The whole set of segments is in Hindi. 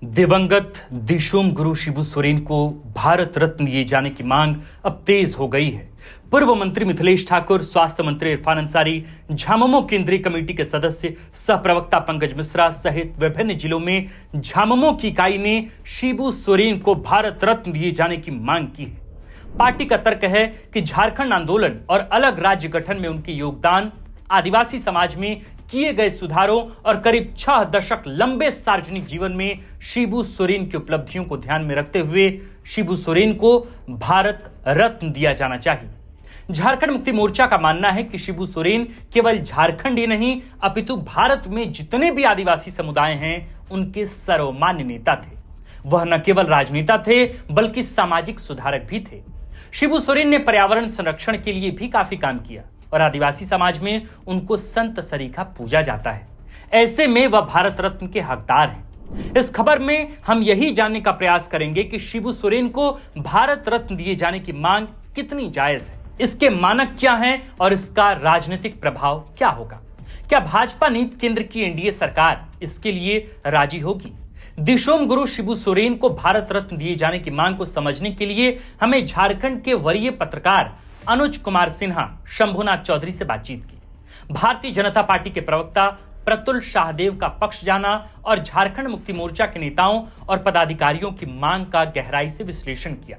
दिवंगत दिशोम गुरु शिबू सोरेन को भारत रत्न दिए जाने की मांग अब तेज हो गई है। पूर्व मंत्री मिथिलेश ठाकुर, स्वास्थ्य मंत्री इरफान अंसारी, झामुमो केंद्रीय कमेटी के सदस्य सह प्रवक्ता पंकज मिश्रा सहित विभिन्न जिलों में झामुमो की इकाई ने शिबू सोरेन को भारत रत्न दिए जाने की मांग की है। पार्टी का तर्क है कि झारखंड आंदोलन और अलग राज्य गठन में उनके योगदान, आदिवासी समाज में किए गए सुधारों और करीब 6 दशक लंबे सार्वजनिक जीवन में शिबू सोरेन की उपलब्धियों को ध्यान में रखते हुए शिबू सोरेन को भारत रत्न दिया जाना चाहिए। झारखंड मुक्ति मोर्चा का मानना है कि शिबू सोरेन केवल झारखंड ही नहीं अपितु भारत में जितने भी आदिवासी समुदाय हैं उनके सर्वमान्य नेता थे। वह न केवल राजनेता थे बल्कि सामाजिक सुधारक भी थे। शिबू सोरेन ने पर्यावरण संरक्षण के लिए भी काफी काम किया और आदिवासी समाज में उनको संत सरीखा पूजा जाता है। ऐसे में वह भारत रत्न के हकदार हैं। इस खबर में हम यही जानने का प्रयास करेंगे कि शिबू सोरेन को भारत रत्न दिए जाने की मांग कितनी जायज है, इसके मानक क्या हैं और इसका राजनीतिक प्रभाव क्या होगा। क्या भाजपा नीति केंद्र की एनडीए सरकार इसके लिए राजी होगी? दिशोम गुरु शिबू सोरेन को भारत रत्न दिए जाने की मांग को समझने के लिए हमें झारखंड के वरीय पत्रकार अनुज कुमार सिन्हा शंभुनाथ चौधरी से बातचीत की। भारतीय जनता पार्टी के प्रवक्ता प्रतुल शाहदेव का पक्ष जाना और झारखंड मुक्ति मोर्चा के नेताओं और पदाधिकारियों की मांग का गहराई से विश्लेषण किया।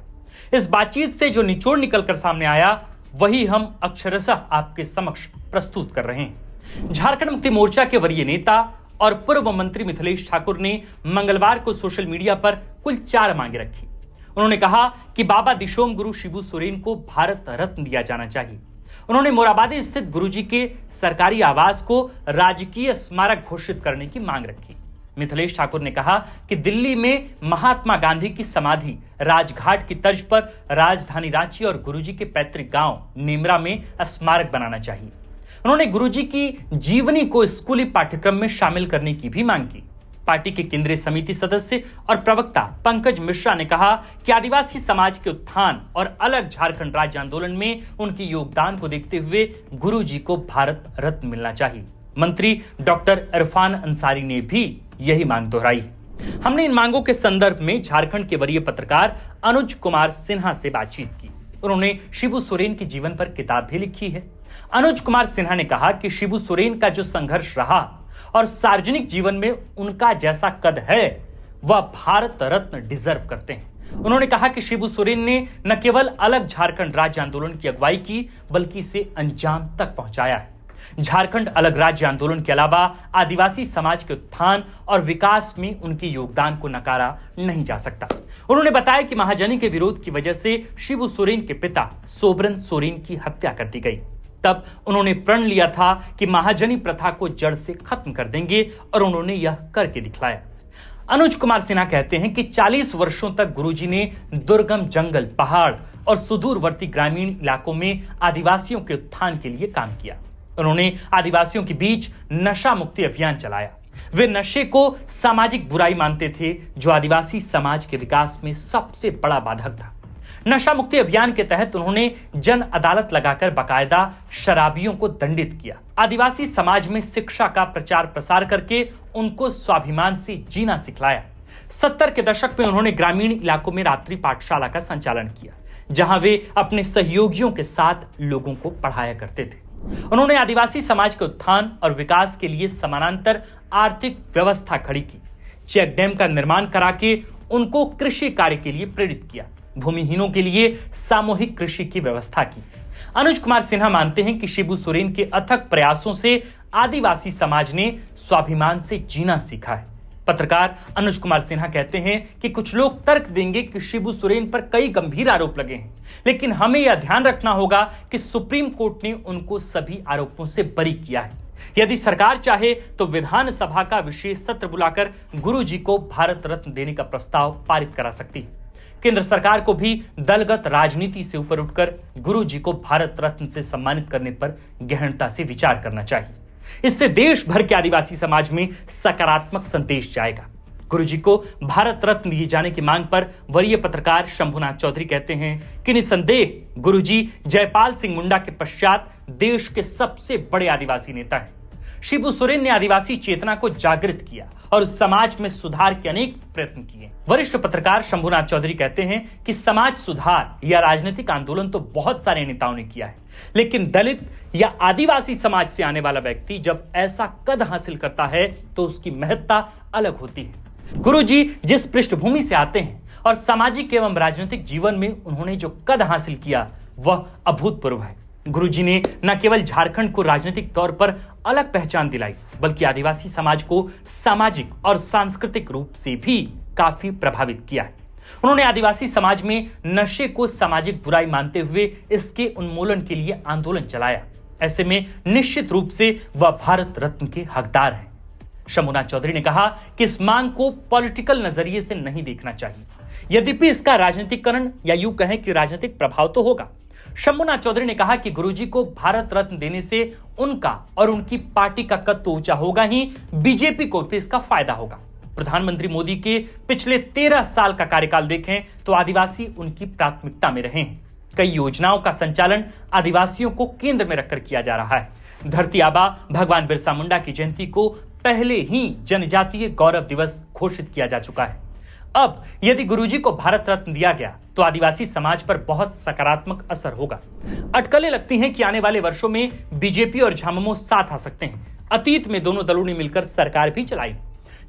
इस बातचीत से जो निचोड़ निकलकर सामने आया वही हम अक्षरशः आपके समक्ष प्रस्तुत कर रहे हैं। झारखंड मुक्ति मोर्चा के वरीय नेता और पूर्व मंत्री मिथिलेश ठाकुर ने मंगलवार को सोशल मीडिया पर कुल 4 मांगे रखी। उन्होंने कहा कि बाबा दिशोम गुरु शिबू सोरेन को भारत रत्न दिया जाना चाहिए। उन्होंने मोराबादी स्थित गुरुजी के सरकारी आवास को राजकीय स्मारक घोषित करने की मांग रखी। मिथिलेश ठाकुर ने कहा कि दिल्ली में महात्मा गांधी की समाधि राजघाट की तर्ज पर राजधानी रांची और गुरुजी के पैतृक गांव नेमरा में स्मारक बनाना चाहिए। उन्होंने गुरुजी की जीवनी को स्कूली पाठ्यक्रम में शामिल करने की भी मांग की। पार्टी के केंद्रीय समिति सदस्य और प्रवक्ता पंकज मिश्रा ने कहा कि आदिवासी समाज के उत्थान और अलग झारखंड राज्य आंदोलन में उनके योगदान को देखते हुए गुरुजी को भारत रत्न मिलना चाहिए। मंत्री डॉक्टर इरफान अंसारी ने भी यही मांग दोहराई। हमने इन मांगों के संदर्भ में झारखंड के वरीय पत्रकार अनुज कुमार सिन्हा से बातचीत की। उन्होंने शिबू सोरेन के जीवन पर किताब भी लिखी है। अनुज कुमार सिन्हा ने कहा कि शिबू सोरेन का जो संघर्ष रहा और सार्वजनिक जीवन में उनका जैसा कद है वह भारत रत्न डिजर्व करते हैं। उन्होंने कहा कि शिबू सोरेन ने न केवल अलग झारखंड राज्य आंदोलन की अगुवाई की बल्कि इसे अंजाम तक पहुंचाया है। झारखंड अलग राज्य आंदोलन के अलावा आदिवासी समाज के उत्थान और विकास में उनके योगदान को नकारा नहीं जा सकता। उन्होंने बताया कि महाजनी के विरोध की वजह से शिबू सोरेन के पिता सोबरन सोरेन की हत्या कर दी गई। तब उन्होंने प्रण लिया था कि महाजनी प्रथा को जड़ से खत्म कर देंगे और उन्होंने यह करके दिखलाया। अनुज कुमार सिन्हा कहते हैं कि 40 वर्षों तक गुरुजी ने दुर्गम जंगल, पहाड़ और सुदूरवर्ती ग्रामीण इलाकों में आदिवासियों के उत्थान के लिए काम किया। उन्होंने आदिवासियों के बीच नशा मुक्ति अभियान चलाया। वे नशे को सामाजिक बुराई मानते थे जो आदिवासी समाज के विकास में सबसे बड़ा बाधक था। नशा मुक्ति अभियान के तहत उन्होंने जन अदालत लगाकर बाकायदा शराबियों को दंडित किया। आदिवासी समाज में शिक्षा का प्रचार प्रसार करके उनको स्वाभिमान से जीना सिखलाया। 70 के दशक में उन्होंने ग्रामीण इलाकों में रात्रि पाठशाला का संचालन किया जहां वे अपने सहयोगियों के साथ लोगों को पढ़ाया करते थे। उन्होंने आदिवासी समाज के उत्थान और विकास के लिए समानांतर आर्थिक व्यवस्था खड़ी की। चेक डैम का निर्माण करा के उनको कृषि कार्य के लिए प्रेरित किया। भूमिहीनों के लिए सामूहिक कृषि की व्यवस्था की। अनुज कुमार सिन्हा मानते हैं कि शिबू सोरेन के अथक प्रयासों से आदिवासी समाज ने स्वाभिमान से जीना सीखा है। पत्रकार अनुज कुमार सिन्हा कहते हैं कि कुछ लोग तर्क देंगे कि शिबू सोरेन पर कई गंभीर आरोप लगे हैं, लेकिन हमें यह ध्यान रखना होगा कि सुप्रीम कोर्ट ने उनको सभी आरोपों से बरी किया है। यदि सरकार चाहे तो विधानसभा का विशेष सत्र बुलाकर गुरुजी को भारत रत्न देने का प्रस्ताव पारित करा सकती है। केंद्र सरकार को भी दलगत राजनीति से ऊपर उठकर गुरुजी को भारत रत्न से सम्मानित करने पर गहनता से विचार करना चाहिए। इससे देश भर के आदिवासी समाज में सकारात्मक संदेश जाएगा। गुरुजी को भारत रत्न दिए जाने की मांग पर वरीय पत्रकार शंभुनाथ चौधरी कहते हैं कि निसंदेह गुरुजी जयपाल सिंह मुंडा के पश्चात देश के सबसे बड़े आदिवासी नेता हैं। शिबू सोरेन ने आदिवासी चेतना को जागृत किया और उस समाज में सुधार के अनेक प्रयत्न किए। वरिष्ठ पत्रकार शंभुनाथ चौधरी कहते हैं कि समाज सुधार या राजनीतिक आंदोलन तो बहुत सारे नेताओं ने किया है, लेकिन दलित या आदिवासी समाज से आने वाला व्यक्ति जब ऐसा कद हासिल करता है तो उसकी महत्ता अलग होती है। गुरुजी जिस पृष्ठभूमि से आते हैं और सामाजिक एवं राजनीतिक जीवन में उन्होंने जो कद हासिल किया वह अभूतपूर्व है। गुरुजी ने न केवल झारखंड को राजनीतिक तौर पर अलग पहचान दिलाई, बल्कि आदिवासी समाज को सामाजिक और सांस्कृतिक रूप से भी काफी प्रभावित किया है। उन्होंने आदिवासी समाज में नशे को सामाजिक बुराई मानते हुए इसके उन्मूलन के लिए आंदोलन चलाया। ऐसे में निश्चित रूप से वह भारत रत्न के हकदार हैं। शंभुनाथ चौधरी ने कहा कि इस मांग को पॉलिटिकल नजरिए से नहीं देखना चाहिए, यद्यपि इसका राजनीतिकरण या यूं कहें कि राजनीतिक प्रभाव तो होगा। शंभुनाथ चौधरी ने कहा कि गुरुजी को भारत रत्न देने से उनका और उनकी पार्टी का कद तो ऊंचा होगा ही, बीजेपी को भी इसका फायदा होगा। प्रधानमंत्री मोदी के पिछले 13 साल का कार्यकाल देखें तो आदिवासी उनकी प्राथमिकता में रहे हैं। कई योजनाओं का संचालन आदिवासियों को केंद्र में रखकर किया जा रहा है। धरती आबा भगवान बिरसा मुंडा की जयंती को पहले ही जनजातीय गौरव दिवस घोषित किया जा चुका है। अब यदि गुरुजी को भारत रत्न दिया गया तो आदिवासी समाज पर बहुत सकारात्मक असर होगा। अटकलें लगती हैं कि आने वाले वर्षों में बीजेपी और झामुमो साथ आ सकते हैं। अतीत में दोनों दलों ने मिलकर सरकार भी चलाई।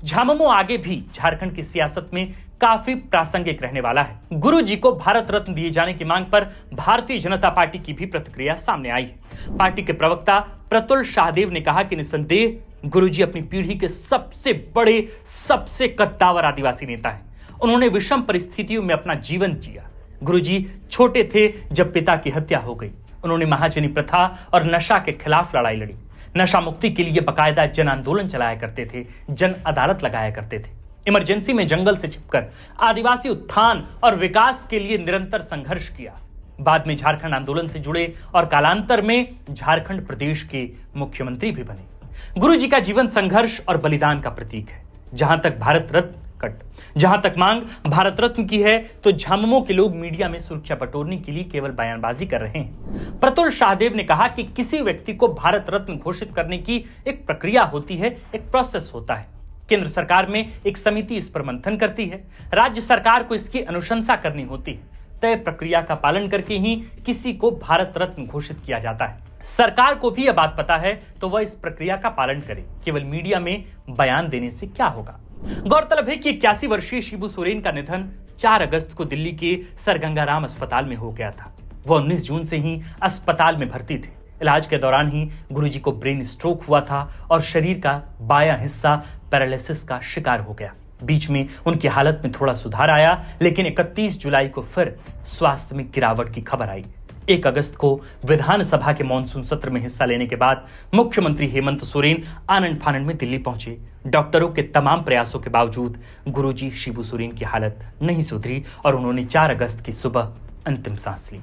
झामुमो आगे भी झारखंड की सियासत में काफी प्रासंगिक रहने वाला है। गुरुजी को भारत रत्न दिए जाने की मांग पर भारतीय जनता पार्टी की भी प्रतिक्रिया सामने आई है। पार्टी के प्रवक्ता प्रतुल शाहदेव ने कहा कि निसंदेह गुरुजी अपनी पीढ़ी के सबसे बड़े, सबसे कद्दावर आदिवासी नेता है। उन्होंने विषम परिस्थितियों में अपना जीवन जिया। गुरुजी छोटे थे जब पिता की हत्या हो गई। उन्होंने महाजनी प्रथा और नशा के खिलाफ लड़ाई लड़ी। नशा मुक्ति के लिए बकायदा जन आंदोलन चलाया करते थे, जन अदालत लगाया करते थे। इमरजेंसी में जंगल से छिपकर आदिवासी उत्थान और विकास के लिए निरंतर संघर्ष किया। बाद में झारखंड आंदोलन से जुड़े और कालांतर में झारखंड प्रदेश के मुख्यमंत्री भी बने। गुरुजी का जीवन संघर्ष और बलिदान का प्रतीक है। जहां तक मांग भारत रत्न की है तो झामुमो के लोग मीडिया में सुर्खियां बटोरने के लिए केवल बयानबाजी कर रहे हैं। प्रतुल शाहदेव ने कहा कि किसी व्यक्ति को भारत रत्न घोषित करने की एक प्रक्रिया होती है, एक प्रोसेस होता है। केंद्र सरकार में एक समिति इस पर मंथन करती है। राज्य सरकार को इसकी अनुशंसा करनी होती है। तय प्रक्रिया का पालन करके ही किसी को भारत रत्न घोषित किया जाता है। सरकार को भी यह बात पता है तो वह इस प्रक्रिया का पालन करे। केवल मीडिया में बयान देने से क्या होगा। गौरतलब है कि 81 वर्षीय शिबू सोरेन का निधन 4 अगस्त को दिल्ली के सर गंगाराम अस्पताल में हो गया था। वह 19 जून से ही अस्पताल में भर्ती थे। इलाज के दौरान ही गुरुजी को ब्रेन स्ट्रोक हुआ था और शरीर का बायां हिस्सा पैरालिसिस का शिकार हो गया। बीच में उनकी हालत में थोड़ा सुधार आया, लेकिन 31 जुलाई को फिर स्वास्थ्य में गिरावट की खबर आई। 1 अगस्त को विधानसभा के मॉनसून सत्र में हिस्सा लेने के बाद मुख्यमंत्री हेमंत सोरेन आनंद फानंद में दिल्ली पहुंचे। डॉक्टरों के तमाम प्रयासों के बावजूद गुरुजी शिबू सोरेन की हालत नहीं सुधरी और उन्होंने 4 अगस्त की सुबह अंतिम सांस ली।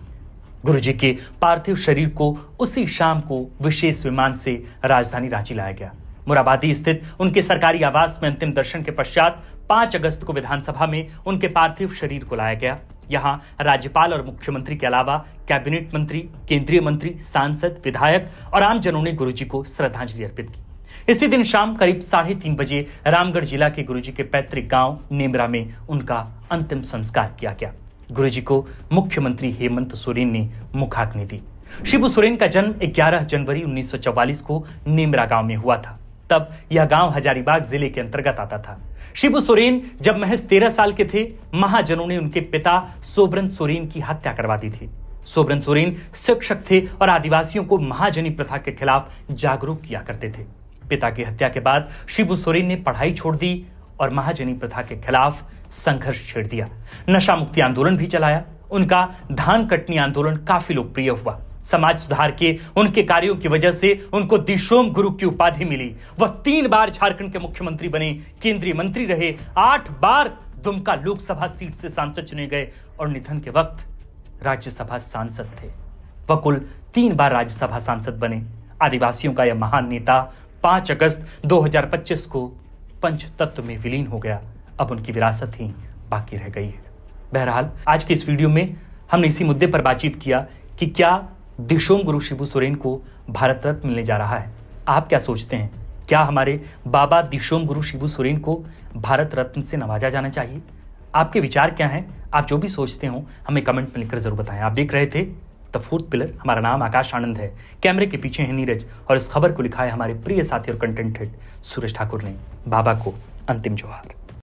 गुरुजी के पार्थिव शरीर को उसी शाम को विशेष विमान से राजधानी रांची लाया गया। मुराबादी स्थित उनके सरकारी आवास में अंतिम दर्शन के पश्चात 5 अगस्त को विधानसभा में उनके पार्थिव शरीर को लाया गया। यहां राज्यपाल और मुख्यमंत्री के अलावा कैबिनेट मंत्री, केंद्रीय मंत्री, सांसद, विधायक और आमजनों ने गुरुजी को श्रद्धांजलि अर्पित की। इसी दिन शाम करीब 3:30 बजे रामगढ़ जिला के गुरुजी के पैतृक गांव नेमरा में उनका अंतिम संस्कार किया गया। गुरुजी को मुख्यमंत्री हेमंत सोरेन ने मुखाग्नि दी। शिबू सोरेन का जन्म 11 जनवरी 1944 को नेमरा गांव में हुआ था। तब यह गांव हजारीबाग जिले के अंतर्गत आता था। शिबू सोरेन जब महज 13 साल के थे, महाजनों ने उनके पिता सोबरन सोरेन की हत्या करवा दी थी। सोबरन सोरेन शिक्षक थे और आदिवासियों को महाजनी प्रथा के खिलाफ जागरूक किया करते थे। पिता की हत्या के बाद शिबू सोरेन ने पढ़ाई छोड़ दी और महाजनी प्रथा के खिलाफ संघर्ष छेड़ दिया। नशा मुक्ति आंदोलन भी चलाया। उनका धान कटनी आंदोलन काफी लोकप्रिय हुआ। समाज सुधार के उनके कार्यों की वजह से उनको दिशोम गुरु की उपाधि मिली। वह 3 बार झारखंड के मुख्यमंत्री बने, केंद्रीय मंत्री रहे, 8 बार दुमका लोकसभा सीट से सांसद चुने गए और निधन के वक्त राज्यसभा सांसद थे। वह कुल 3 बार राज्यसभा सांसद बने। आदिवासियों का यह महान नेता 5 अगस्त 2025 को पंचतत्व में विलीन हो गया। अब उनकी विरासत ही बाकी रह गई है। बहरहाल आज के इस वीडियो में हमने इसी मुद्दे पर बातचीत किया कि क्या दिशोम गुरु शिबू सोरेन को भारत रत्न मिलने जा रहा है। आप क्या सोचते हैं? क्या हमारे बाबा दिशोम गुरु शिबू सोरेन को भारत रत्न से नवाजा जाना चाहिए? आपके विचार क्या हैं? आप जो भी सोचते हो हमें कमेंट में लिखकर जरूर बताएं। आप देख रहे थे द फोर्थ पिलर। हमारा नाम आकाश आनंद है, कैमरे के पीछे है नीरज, और इस खबर को लिखा है हमारे प्रिय साथी और कंटेंट हेड सूरज ठाकुर ने। बाबा को अंतिम जोहार।